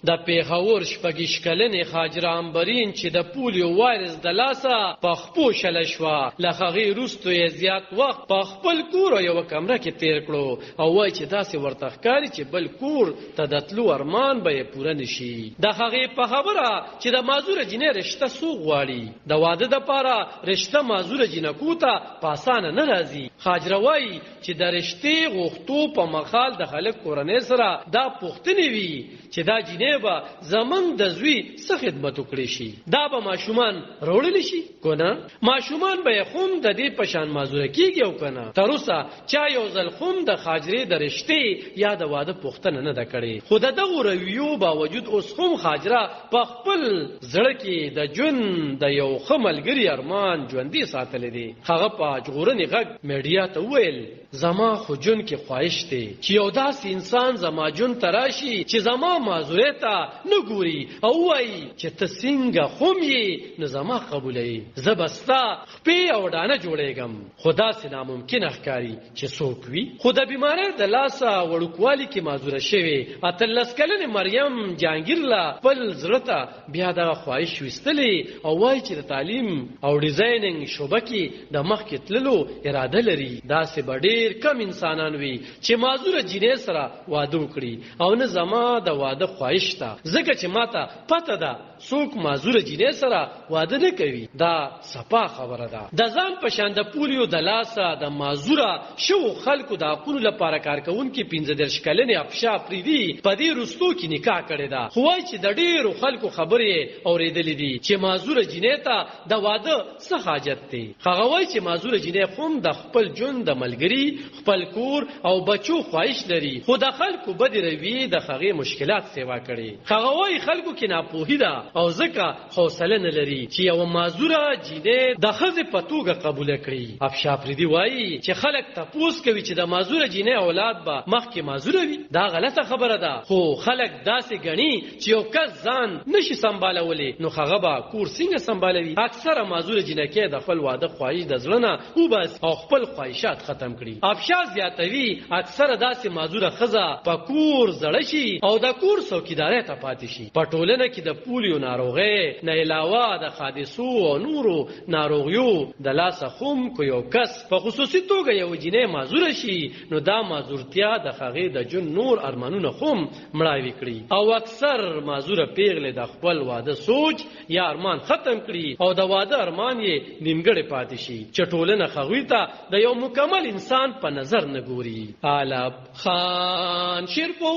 د پیښور شپږیش کلنې خاجره امبرین چې د پولیو وایرس د لاسه په خپو شله شوه، له هغې وروسته یې زیات وخت په خپل کور او یوه کمره کې تیر کړو او وایي چې داسې ورته ښکاري چې بل کور ته د تلو ارمان به یې پوره نه شي. د هغې په خبره چې د معذوره جینۍ رشته څوک غواړي، د واده دپاره رشته معذوره جینکو ته په اسانه نه راځي. خاجره وایي چې د رشتې غوښتو په مخال د خلک کورنۍ سره دا پوښتنې وي چې دا جینۍ به زمونږ د زوی څه خدمت وکړی شي، دا به ماشومان راوړلی شي که نه، ماشومان به یې خوم د دې په شان معذوره کېږي او که نه. تر اوسه چا یو ځل خوم د خاجرې د رشتې یا د واده پوښتنه نه ده کړې، خو د دغو رویو باوجود اوس هم خاجره په خپل زړه کې د ژوند د یو ښه ملګري ارمان ژوندي ساتلی دی. هغه په ژغورنې غږ میډیا ته وویل زما خو ژوند کې خواهش دی چې یو داسې انسان زما ژوند ته راشي چې زما معذورې ته نه ګوري او وایي چې ته څنګه خوم یې نو زما قبولوي، زه به ستا خپې او ډانه جوړېږم. خو داسې ناممکنه ښکاري چې څوک وي. خو د بیمارۍ د لاسه وړوکوالي کې معذوره شوې 18 کلنې مریم جهانګیرله خپل زړه ته بیا دغه خواهش ویستلی او وایي چې د تعلیم او ډیزاینینګ شعبه کې د مخکې تللو اراده لري. داسې به ډېر کم انسانان وي چې معذوره جینۍ سره واده وکړي او نه زما د واده خواهش ته، ځکه چې ماته پته ده څوک معذوره جینۍ سره واده نه کوي. دا صفا خبره ده. د ځان په شان د پولیو د لاسه د معذوره شوو خلکو د حقونو لپاره کارکوونکي 15 کلنې افشا افریدي په دې وروستو کې نکاح کړې ده، خو وایي چې د ډېرو خلکو خبرې اورېدلې دي چې معذوره جینۍ ته د واده څه حاجت دی. هغه وایي چې معذوره جینۍ هم د خپل ژوند د ملګري، خپل کور او بچو خواهش لري، خو د خلکو بدې رویې د هغې مشکلات سیوا کړي. هغه وایي خلکو کې ناپوهي ده او ځکه حوصله نه لري چې یوه معذوره جینۍ د ښځې په توګه قبوله کړي. افشا افریدي وایي چې خلک تپوس کوي چې د معذوره جینۍ اولاد به مخکې معذوره وي. دا غلطه خبره ده، خو خلک داسې ګڼي چې یو کس ځان نشي سمبالولی نو هغه به کور څنګه سمبالوي. اکثره معذوره جینکې د خپل واده خواهش د زړه نه وباسي او خپل خواهشات ختم کړي. افشا زیاتوي اکثره داسې معذوره ښځه په کور زړه شي او د کور څوکیدارۍ ته پاتې شي. په ټولنه کې د پولیو ناروغۍ نه علاوه د حادثو او نورو ناروغیو د لاسه هم که یو کس په خصوصي توګه یو جینۍ معذوره شي نو دا معذورتیا د هغې د ژوند نور ارمانونه هم مړاوي کړي او اکثر معذوره پیغلې د خپل واده سوچ یا ارمان ختم کړي او د واده ارمان یې نیمګړی پاتې شي چې ټولنه هغوی ته د یو مکمل انسان په نظر نه ګوري. علب خان شیرپو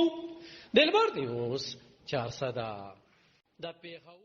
دلبر نیوز 400 د پیښور